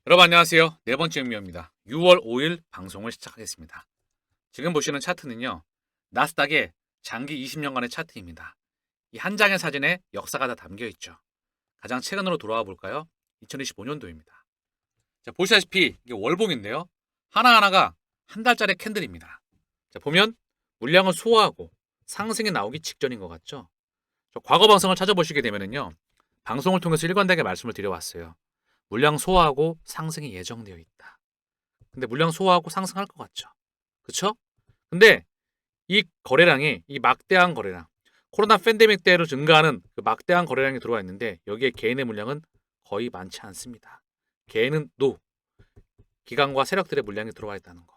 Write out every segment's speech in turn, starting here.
여러분 안녕하세요. 네 번째 음미입니다. 6월 5일 방송을 시작하겠습니다. 지금 보시는 차트는요. 나스닥의 장기 20년간의 차트입니다. 이 한 장의 사진에 역사가 다 담겨 있죠. 가장 최근으로 돌아와 볼까요? 2025년도입니다. 자, 보시다시피 이게 월봉인데요. 하나하나가 한 달짜리 캔들입니다. 자, 보면 물량을 소화하고 상승이 나오기 직전인 것 같죠? 저 과거 방송을 찾아보시게 되면은요. 방송을 통해서 일관되게 말씀을 드려왔어요. 물량 소화하고 상승이 예정되어 있다. 근데 물량 소화하고 상승할 것 같죠. 그쵸? 근데 이 거래량이 이 막대한 거래량, 코로나 팬데믹 때로 증가하는 그 막대한 거래량이 들어와 있는데 여기에 개인의 물량은 거의 많지 않습니다. 개인은 노, 기관과 세력들의 물량이 들어와 있다는 거.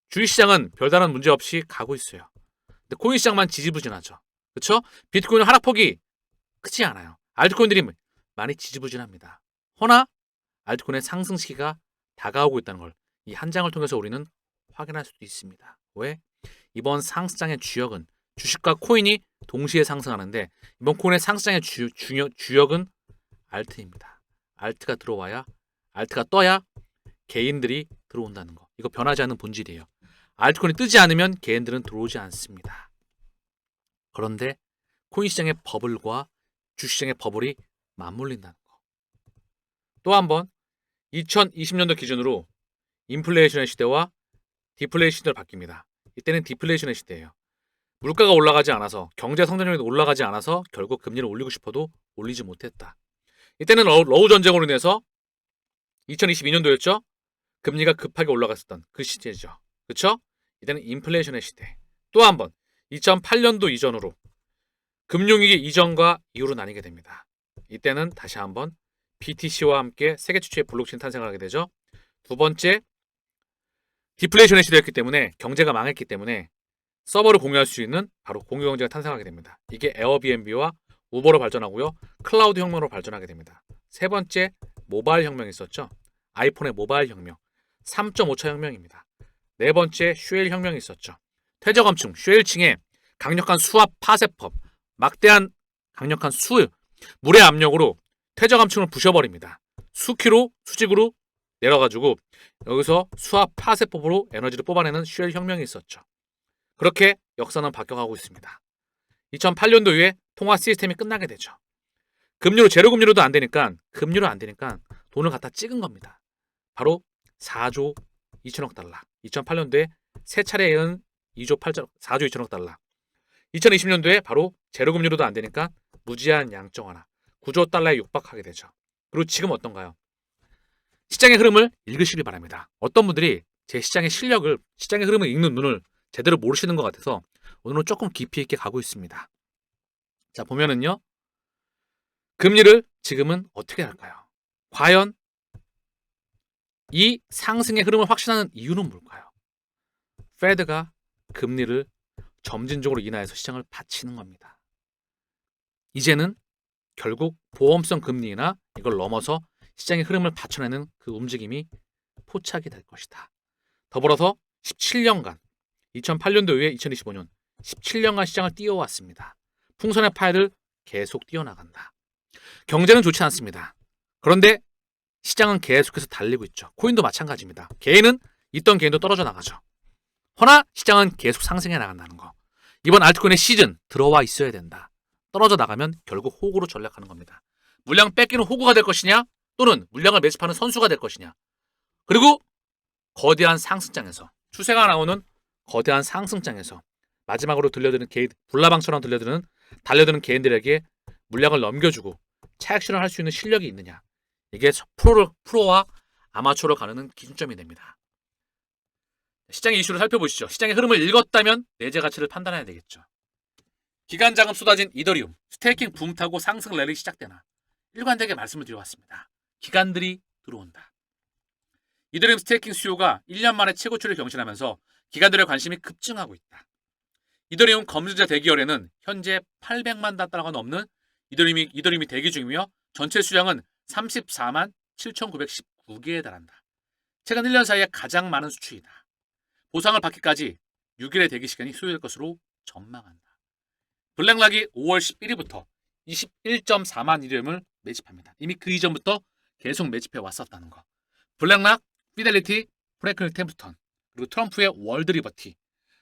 주식시장은 별다른 문제 없이 가고 있어요. 근데 코인 시장만 지지부진하죠. 그쵸? 비트코인 하락폭이 크지 않아요. 알트코인들이 많이 지지부진합니다. 허나 알트코인의 상승 시기가 다가오고 있다는 걸 이 한 장을 통해서 우리는 확인할 수도 있습니다. 왜? 이번 상승장의 주역은 주식과 코인이 동시에 상승하는데 이번 코인의 상승장의 주역은 알트입니다. 알트가 들어와야 알트가 떠야 개인들이 들어온다는 거. 이거 변하지 않는 본질이에요. 알트코인이 뜨지 않으면 개인들은 들어오지 않습니다. 그런데 코인 시장의 버블과 주식시장의 버블이 맞물린다는 거. 또 한 번 2020년도 기준으로 인플레이션의 시대와 디플레이션 시대로 바뀝니다. 이때는 디플레이션의 시대예요. 물가가 올라가지 않아서 경제 성장률이 올라가지 않아서 결국 금리를 올리고 싶어도 올리지 못했다. 이때는 러우 전쟁으로 인해서 2022년도였죠. 금리가 급하게 올라갔었던 그 시대죠. 그렇죠? 이때는 인플레이션의 시대. 또 한 번 2008년도 이전으로 금융위기 이전과 이후로 나뉘게 됩니다. 이때는 다시 한번 BTC와 함께 세계 최초의 블록체인 탄생을 하게 되죠. 두 번째 디플레이션의 시대였기 때문에 경제가 망했기 때문에 서버를 공유할 수 있는 바로 공유경제가 탄생하게 됩니다. 이게 에어비앤비와 우버로 발전하고요. 클라우드 혁명으로 발전하게 됩니다. 세 번째 모바일 혁명이 있었죠. 아이폰의 모바일 혁명 3.5차 혁명입니다. 네 번째 슈엘 혁명이 있었죠. 퇴저감층, 슈엘층의 강력한 수압 파쇄법, 막대한 강력한 물의 압력으로 퇴저감층을 부셔버립니다. 수키로 수직으로 내려가지고 여기서 수압 파쇄법으로 에너지를 뽑아내는 슈엘 혁명이 있었죠. 그렇게 역사는 바뀌어가고 있습니다. 2008년도 이후에 통화 시스템이 끝나게 되죠. 제로 금리로도 안 되니까 돈을 갖다 찍은 겁니다. 바로 4조 2천억 달러. 2008년도에 세 차례에 이은 4조 2천억 달러. 2020년도에 바로 제로 금리로도 안 되니까 무제한 양적 완화 9조 달러에 육박하게 되죠. 그리고 지금 어떤가요? 시장의 흐름을 읽으시길 바랍니다. 어떤 분들이 제 시장의 흐름을 읽는 눈을 제대로 모르시는 것 같아서 오늘은 조금 깊이 있게 가고 있습니다. 자, 보면은요. 금리를 지금은 어떻게 할까요? 과연 이 상승의 흐름을 확신하는 이유는 뭘까요? 페드가 금리를 점진적으로 인하해서 시장을 받치는 겁니다. 이제는 결국 보험성 금리나 이걸 넘어서 시장의 흐름을 받쳐내는 그 움직임이 포착이 될 것이다. 더불어서 17년간 2008년도 이후에 2025년 17년간 시장을 띄워왔습니다. 풍선의 파일을 계속 띄워나간다. 경제는 좋지 않습니다. 그런데 시장은 계속해서 달리고 있죠. 코인도 마찬가지입니다. 개인은 있던 개인도 떨어져 나가죠. 허나 시장은 계속 상승해 나간다는 거. 이번 알트코인의 시즌 들어와 있어야 된다. 떨어져 나가면 결국 호구로 전략하는 겁니다. 물량 뺏기는 호구가 될 것이냐 또는 물량을 매집하는 선수가 될 것이냐. 그리고 거대한 상승장에서 추세가 나오는 거대한 상승장에서 마지막으로 불나방처럼 달려드는 개인들에게 물량을 넘겨주고 차익 실현할 수 있는 실력이 있느냐. 이게 프로와 아마추어로 가르는 기준점이 됩니다. 시장의 이슈를 살펴보시죠. 시장의 흐름을 읽었다면 내재 가치를 판단해야 되겠죠. 기간 자금 쏟아진 이더리움, 스테이킹 붐 타고 상승 랠리 시작되나. 일관되게 말씀을 드려왔습니다. 기관들이 들어온다. 이더리움 스테이킹 수요가 1년 만에 최고치를 경신하면서 기관들의 관심이 급증하고 있다. 이더리움 검증자 대기열에는 현재 800만 달러가 넘는 이더리움이 대기 중이며 전체 수량은 34만 7,919개에 달한다. 최근 1년 사이에 가장 많은 수치이다. 보상을 받기까지 6일의 대기 시간이 소요될 것으로 전망한다. 블랙락이 5월 11일부터 21.4만 이더리움을 매집합니다. 이미 그 이전부터 계속 매집해 왔었다는 거. 블랙락, 피델리티, 프랭클린 템프턴, 그리고 트럼프의 월드 리버티.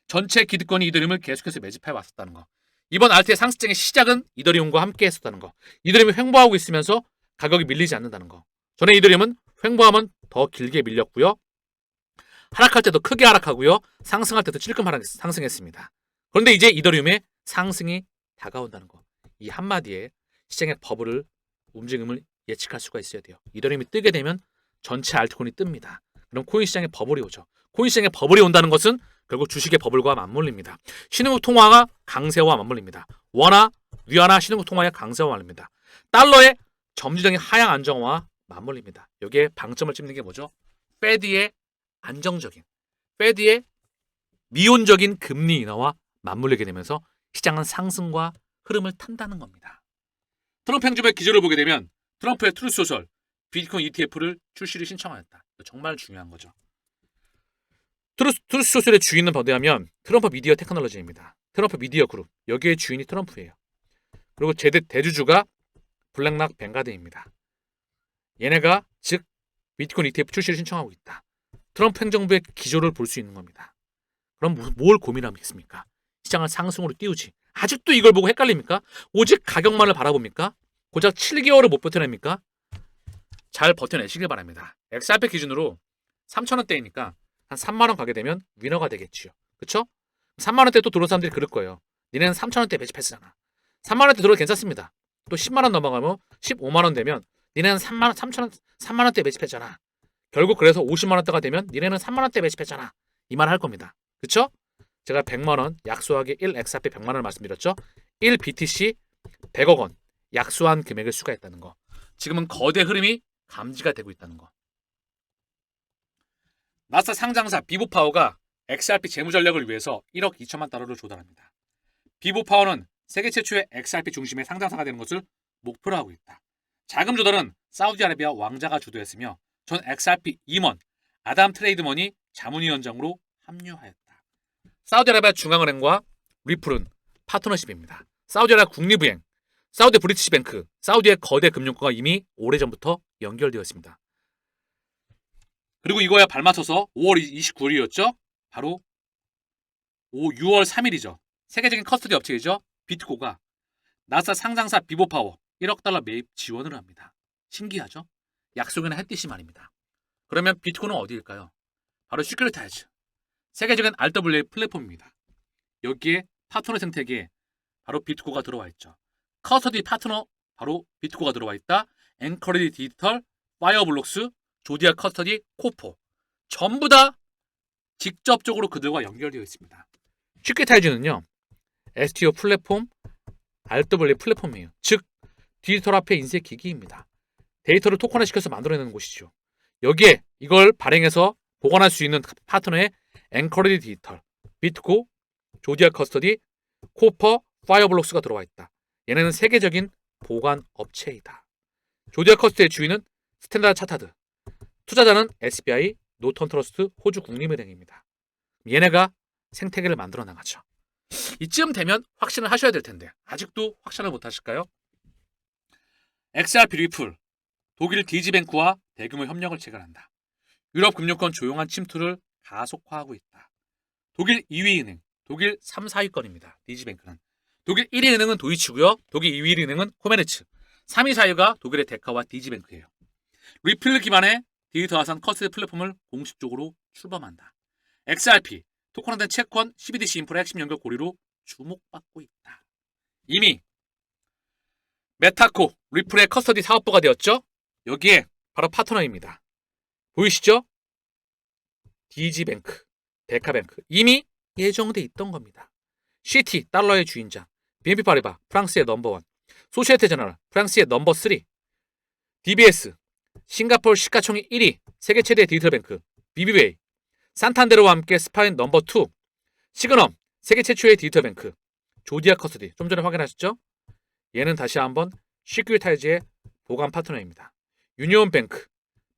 전체 기득권이 이더리움을 계속해서 매집해 왔었다는 거. 이번 RT의 상승장의 시작은 이더리움과 함께 했었다는 거. 이더리움이 횡보하고 있으면서 가격이 밀리지 않는다는 거. 전에 이더리움은 횡보하면 더 길게 밀렸고요. 하락할 때도 크게 하락하고요. 상승할 때도 찔끔 상승했습니다. 그런데 이제 이더리움의 상승이 다가온다는 거. 이 한마디에 시장의 버블을 움직임을 예측할 수가 있어야 돼요. 이더리움이 뜨게 되면 전체 알트코인이 뜹니다. 그럼 코인 시장에 버블이 오죠. 코인 시장에 버블이 온다는 것은 결국 주식의 버블과 맞물립니다. 신흥국 통화가 강세와 맞물립니다. 원화, 위안화, 신흥국 통화의 강세와 맞물립니다. 달러의 점진적인 하향 안정화와 맞물립니다. 여기에 방점을 찍는 게 뭐죠? 페드의 안정적인, 페드의 미온적인 금리 인하와 맞물리게 되면서 시장은 상승과 흐름을 탄다는 겁니다. 트럼프 행정부의 기조를 보게 되면 트럼프의 트루스 소셜, 비트코인 ETF를 출시를 신청하였다. 정말 중요한 거죠. 트루스 소셜의 주인은 어디하면 트럼프 미디어 테크놀로지입니다. 트럼프 미디어 그룹, 여기의 주인이 트럼프예요. 그리고 대주주가 블랙락 뱅가드입니다. 얘네가 즉 비트코인 ETF 출시를 신청하고 있다. 트럼프 행정부의 기조를 볼 수 있는 겁니다. 그럼 뭘 고민하겠습니까? 시장을 상승으로 띄우지. 아직도 이걸 보고 헷갈립니까? 오직 가격만을 바라봅니까? 고작 7개월을 못 버텨냅니까? 잘 버텨내시길 바랍니다. XRP 기준으로 3,000원대이니까 한 3만원 가게 되면 위너가 되겠지요. 그쵸? 3만원대 또 들어온 사람들이 그럴 거예요. 니네는 3,000원대 매집했잖아. 3만원대 들어도 괜찮습니다. 또 10만원 넘어가면 15만원 되면 니네는 3만원대 매집했잖아. 결국 그래서 50만원대가 되면 니네는 3만원대 매집했잖아. 이 말 할 겁니다. 그쵸? 제가 100만원 약소하게 1XRP 100만원을 말씀드렸죠. 1BTC 100억원 약소한 금액을 수가했다는 거. 지금은 거대 흐름이 감지가 되고 있다는 거. 나스닥 상장사 비보파워가 XRP 재무 전략을 위해서 1억 2천만 달러를 조달합니다. 비보파워는 세계 최초의 XRP 중심의 상장사가 되는 것을 목표로 하고 있다. 자금 조달은 사우디아라비아 왕자가 주도했으며 전 XRP 임원 아담 트레이드먼이 자문위원장으로 합류하였다. 사우디아라비아 중앙은행과 리플은 파트너십입니다. 사우디아라비아 국립은행, 사우디 브리티시뱅크, 사우디의 거대 금융권과 이미 오래전부터 연결되어 있습니다. 그리고 이거에 발맞춰서 5월 29일이었죠. 바로 6월 3일이죠. 세계적인 커스터디 업체이죠. 비트코가 나스닥 상장사 비보파워 1억 달러 매입 지원을 합니다. 신기하죠? 약속이나 했듯이 말입니다. 그러면 비트코는 어디일까요? 바로 시큐리타이즈, 세계적인 RWA 플랫폼입니다. 여기에 파트너 생태계에 바로 비트코가 들어와 있죠. 커스터디 파트너 바로 비트코가 들어와 있다. 앵커리디 디지털, 파이어블록스, 조디아 커스터디, 코포 전부 다 직접적으로 그들과 연결되어 있습니다. 시큐리타이즈는요, STO 플랫폼, RWA 플랫폼이에요. 즉 디지털 화폐 인쇄 기기입니다. 데이터를 토큰화시켜서 만들어내는 곳이죠. 여기에 이걸 발행해서 보관할 수 있는 파트너의 앵커리디 디지털, 비트코, 조디아 커스터디, 코퍼, 파이어블록스가 들어와 있다. 얘네는 세계적인 보관 업체이다. 조디아 커스터디의 주인은 스탠다드 차타드, 투자자는 SBI, 노턴 트러스트, 호주 국립은행입니다. 얘네가 생태계를 만들어 나가죠. 이쯤 되면 확신을 하셔야 될 텐데 아직도 확신을 못 하실까요? XRP 리플, 독일 디지뱅크와 대규모 협력을 체결한다. 유럽 금융권 조용한 침투를 가속화하고 있다. 독일 2위 은행, 독일 3, 4위권입니다. 디지뱅크는. 독일 1위 은행은 도이치고요. 독일 2위 은행은 코메르츠, 3위, 4위가 독일의 데카와 디지뱅크예요. 리플 기반의 디지털 화산 커스터디 플랫폼을 공식적으로 출범한다. XRP, 토큰화된 채권, CBDC 인프라 핵심 연결 고리로 주목받고 있다. 이미 메타코, 리플의 커스터디 사업부가 되었죠. 여기에 바로 파트너입니다. 보이시죠? 디지뱅크, 데카뱅크 이미 예정돼 있던 겁니다. CT, 달러의 주인장, BNP 파리바, 프랑스의 넘버원, 소시에테 제너럴, 프랑스의 넘버 3, DBS, 싱가포르 시가총액 1위, 세계 최대 디지털뱅크, BBVA, 산탄데르와 함께 스파인 넘버 2, 시그넘, 세계 최초의 디지털뱅크, 조디아 커스터디, 좀 전에 확인하셨죠? 얘는 다시 한번 시큐리타이즈의 보관 파트너입니다. 유니온뱅크,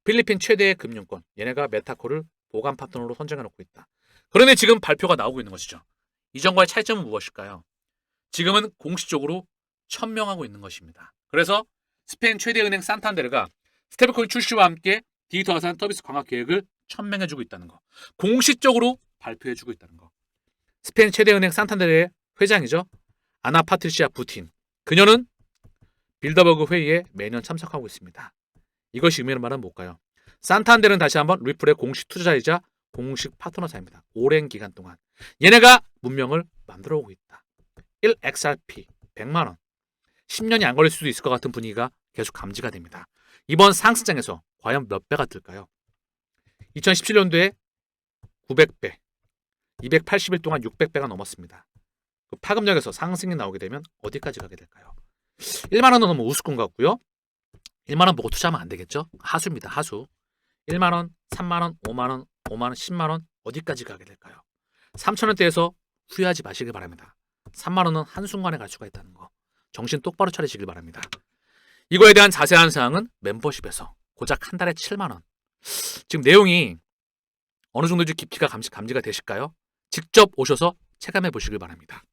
필리핀 최대의 금융권, 얘네가 메타코를 보관 파트너로 선정해놓고 있다. 그런데 지금 발표가 나오고 있는 것이죠. 이전과의 차이점은 무엇일까요? 지금은 공식적으로 천명하고 있는 것입니다. 그래서 스페인 최대 은행 산탄데르가 스테이블코인 출시와 함께 디지털 자산 서비스 강화 계획을 천명해주고 있다는 거. 공식적으로 발표해주고 있다는 거. 스페인 최대 은행 산탄데르의 회장이죠. 아나 파트리시아 부틴. 그녀는 빌더버그 회의에 매년 참석하고 있습니다. 이것이 의미하는 말은 뭘까요? 산탄데르는 다시 한번 리플의 공식 투자자이자 공식 파트너사입니다. 오랜 기간 동안. 얘네가 문명을 만들어 오고 있다. 1XRP 100만원. 10년이 안 걸릴 수도 있을 것 같은 분위기가 계속 감지가 됩니다. 이번 상승장에서 과연 몇 배가 뜰까요? 2017년도에 900배, 280일 동안 600배가 넘었습니다. 그 파급력에서 상승이 나오게 되면 어디까지 가게 될까요? 1만 원은 너무 우스꾼 것 같고요. 1만 원 보고 투자하면 안 되겠죠? 하수입니다. 하수. 1만 원, 3만 원, 5만 원, 5만 원, 10만 원 어디까지 가게 될까요? 3천 원대에서 후회하지 마시길 바랍니다. 3만 원은 한순간에 갈 수가 있다는 거. 정신 똑바로 차리시길 바랍니다. 이거에 대한 자세한 사항은 멤버십에서 고작 한 달에 7만 원. 지금 내용이 어느 정도 깊이가 감지가 되실까요? 직접 오셔서 체감해 보시길 바랍니다.